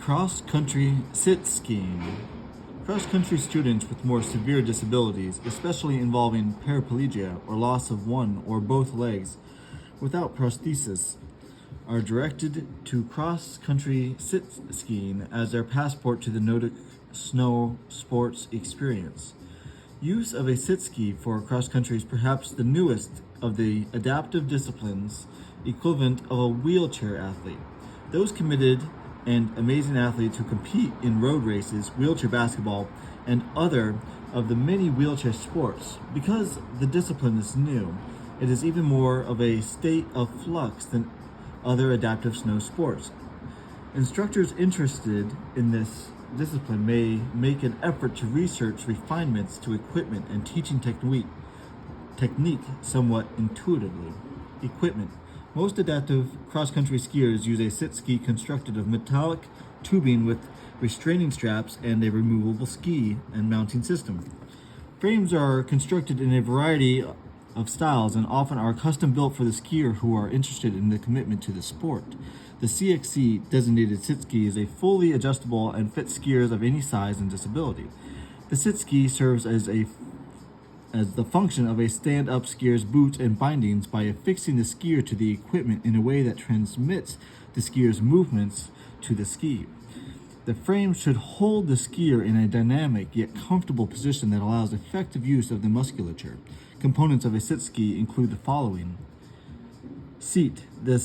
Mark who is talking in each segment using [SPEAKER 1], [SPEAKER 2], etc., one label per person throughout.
[SPEAKER 1] Cross-country sit skiing. Cross-country students with more severe disabilities, especially involving paraplegia or loss of one or both legs without prosthesis, are directed to cross-country sit skiing as their passport to the Nordic snow sports experience. Use of a sit ski for cross-country is perhaps the newest of the adaptive disciplines, equivalent of a wheelchair athlete. Those committed and amazing athletes who compete in road races, wheelchair basketball, and other of the many wheelchair sports. Because the discipline is new, it is even more of a state of flux than other adaptive snow sports. Instructors interested in this discipline may make an effort to research refinements to equipment and teaching technique somewhat intuitively. Equipment. Most adaptive cross-country skiers use a sit ski constructed of metallic tubing with restraining straps and a removable ski and mounting system. Frames are constructed in a variety of styles and often are custom built for the skier who are interested in the commitment to the sport. The CXC designated sit ski is a fully adjustable and fits skiers of any size and disability. The sit ski serves as the function of a stand-up skier's boots and bindings by affixing the skier to the equipment in a way that transmits the skier's movements to the ski. The frame should hold the skier in a dynamic yet comfortable position that allows effective use of the musculature. Components of a sit ski include the following. Seat. The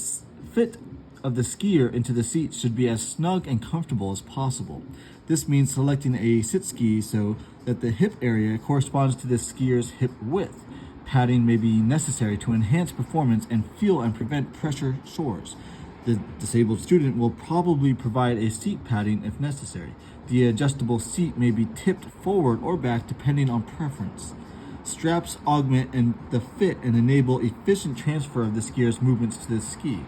[SPEAKER 1] fit of the skier into the seat should be as snug and comfortable as possible. This means selecting a sit ski so that the hip area corresponds to the skier's hip width. Padding may be necessary to enhance performance and feel and prevent pressure sores. The disabled student will probably provide a seat padding if necessary. The adjustable seat may be tipped forward or back depending on preference. Straps augment the fit and enable efficient transfer of the skier's movements to the ski.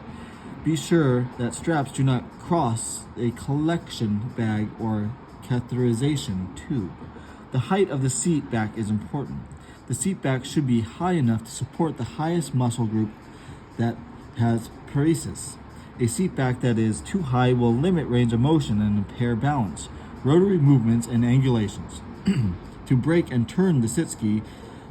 [SPEAKER 1] Be sure that straps do not cross a collection bag or catheterization tube. The height of the seat back is important. The seat back should be high enough to support the highest muscle group that has paresis. A seat back that is too high will limit range of motion and impair balance, rotary movements, and angulations. To break and turn the sit ski,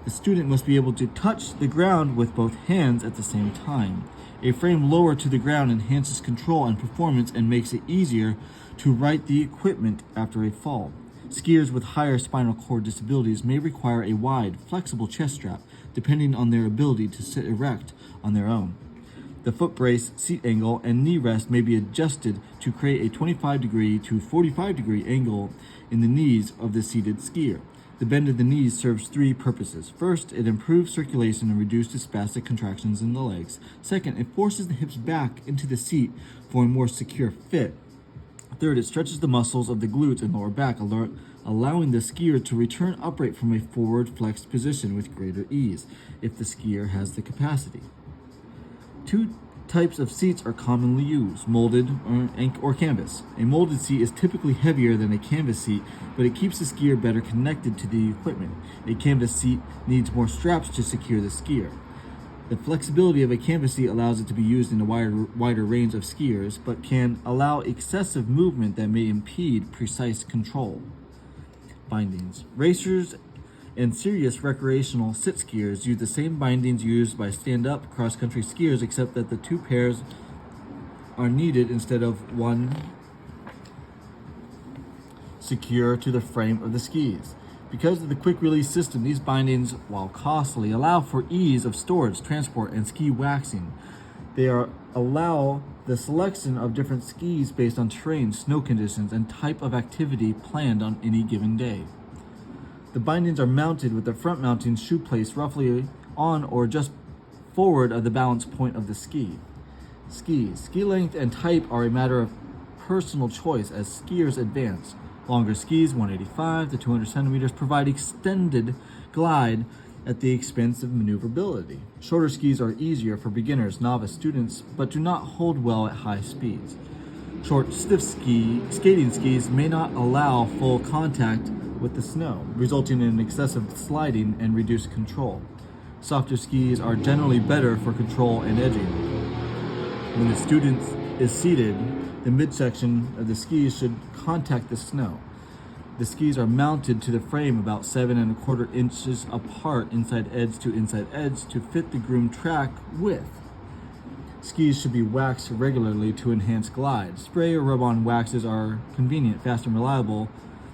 [SPEAKER 1] the student must be able to touch the ground with both hands at the same time. A frame lower to the ground enhances control and performance and makes it easier to right the equipment after a fall. Skiers with higher spinal cord disabilities may require a wide, flexible chest strap, depending on their ability to sit erect on their own. The foot brace, seat angle, and knee rest may be adjusted to create a 25-degree to 45-degree angle in the knees of the seated skier. The bend of the knees serves three purposes. First, it improves circulation and reduces spastic contractions in the legs. Second, it forces the hips back into the seat for a more secure fit. Third, it stretches the muscles of the glutes and lower back, allowing the skier to return upright from a forward flexed position with greater ease, if the skier has the capacity. Two types of seats are commonly used, molded or canvas. A molded seat is typically heavier than a canvas seat, but it keeps the skier better connected to the equipment. A canvas seat needs more straps to secure the skier. The flexibility of a canvas seat allows it to be used in a wider range of skiers, but can allow excessive movement that may impede precise control. Bindings. Racers and serious recreational sit skiers use the same bindings used by stand-up cross-country skiers, except that the two pairs are needed instead of one secure to the frame of the skis. Because of the quick-release system, these bindings, while costly, allow for ease of storage, transport, and ski waxing. They allow the selection of different skis based on terrain, snow conditions, and type of activity planned on any given day. The bindings are mounted with the front mounting shoe placed roughly on or just forward of the balance point of the ski. Skis. Ski length and type are a matter of personal choice as skiers advance. Longer skis, 185 to 200 centimeters, provide extended glide at the expense of maneuverability. Shorter skis are easier for beginners, novice students, but do not hold well at high speeds. Short, stiff skating skis may not allow full contact with the snow, resulting in excessive sliding and reduced control. Softer skis are generally better for control and edging. When the student is seated, The midsection of the skis should contact the snow. The skis are mounted to the frame about 7¼ inches apart inside edge to fit the groomed track width. Skis should be waxed regularly to enhance glide. Spray or rub-on waxes are convenient, fast, and reliable,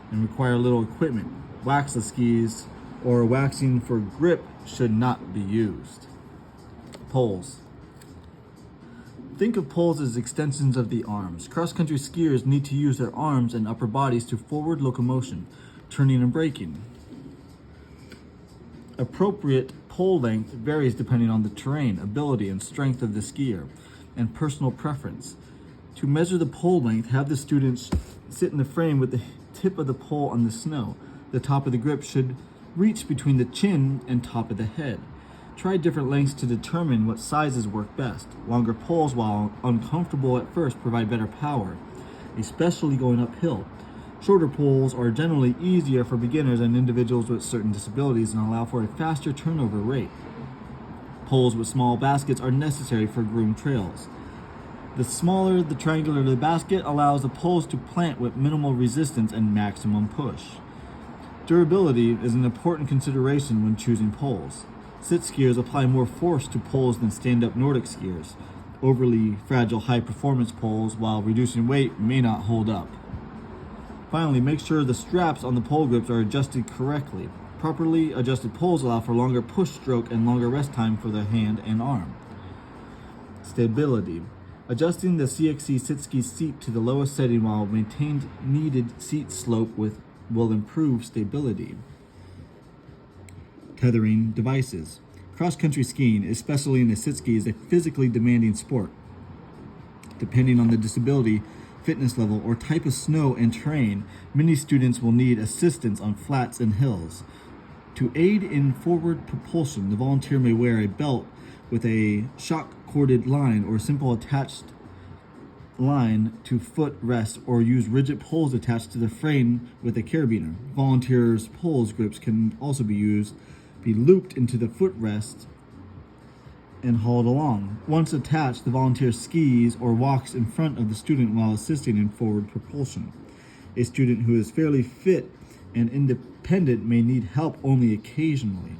[SPEAKER 1] and require little equipment. Waxless skis or waxing for grip should not be used. Poles. Think of poles as extensions of the arms. Cross-country skiers need to use their arms and upper bodies to forward locomotion, turning and braking. Appropriate pole length varies depending on the terrain, ability, and strength of the skier, and personal preference. To measure the pole length, have the students sit in the frame with the tip of the pole on the snow. The top of the grip should reach between the chin and top of the head. Try different lengths to determine what sizes work best. Longer poles, while uncomfortable at first, provide better power, especially going uphill. Shorter poles are generally easier for beginners and individuals with certain disabilities and allow for a faster turnover rate. Poles with small baskets are necessary for groomed trails. The smaller the triangular the basket allows the poles to plant with minimal resistance and maximum push. Durability is an important consideration when choosing poles. Sit skiers apply more force to poles than stand-up Nordic skiers. Overly fragile high-performance poles, while reducing weight, may not hold up. Finally, make sure the straps on the pole grips are adjusted correctly. Properly adjusted poles allow for longer push stroke and longer rest time for the hand and arm. Stability. Adjusting the CXC sit ski seat to the lowest setting while maintained needed seat slope will improve stability. Tethering devices. Cross-country skiing, especially in the sit ski, is a physically demanding sport. Depending on the disability, fitness level, or type of snow and terrain, many students will need assistance on flats and hills. To aid in forward propulsion, the volunteer may wear a belt with a shock-corded line or simple attached line to foot rest, or use rigid poles attached to the frame with a carabiner. Volunteers' poles grips can also be looped into the footrest and hauled along. Once attached, the volunteer skis or walks in front of the student while assisting in forward propulsion. A student who is fairly fit and independent may need help only occasionally.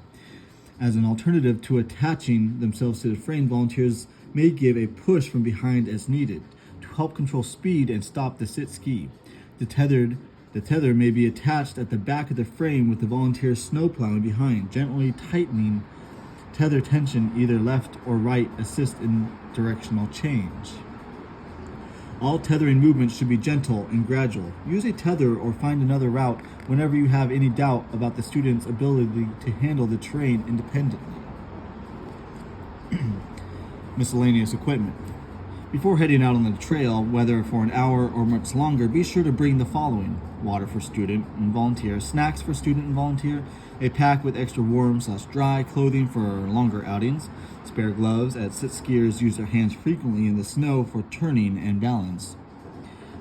[SPEAKER 1] As an alternative to attaching themselves to the frame, volunteers may give a push from behind as needed to help control speed and stop the sit ski. The tether may be attached at the back of the frame with the volunteer snow plowing behind. Gently tightening tether tension either left or right assist in directional change. All tethering movements should be gentle and gradual. Use a tether or find another route whenever you have any doubt about the student's ability to handle the terrain independently. Miscellaneous equipment. Before heading out on the trail, whether for an hour or much longer, be sure to bring the following: water for student and volunteer, snacks for student and volunteer, a pack with extra warm/dry clothing for longer outings, spare gloves, as sit skiers use their hands frequently in the snow for turning and balance,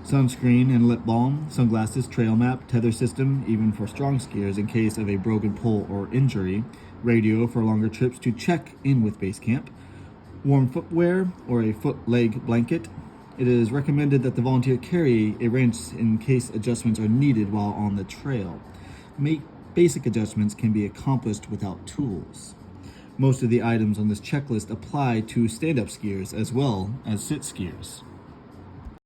[SPEAKER 1] sunscreen and lip balm, sunglasses, trail map, tether system, even for strong skiers in case of a broken pole or injury, radio for longer trips to check in with base camp, warm footwear or a foot-leg blanket. It is recommended that the volunteer carry a wrench in case adjustments are needed while on the trail. Basic adjustments can be accomplished without tools. Most of the items on this checklist apply to stand-up skiers as well as sit skiers.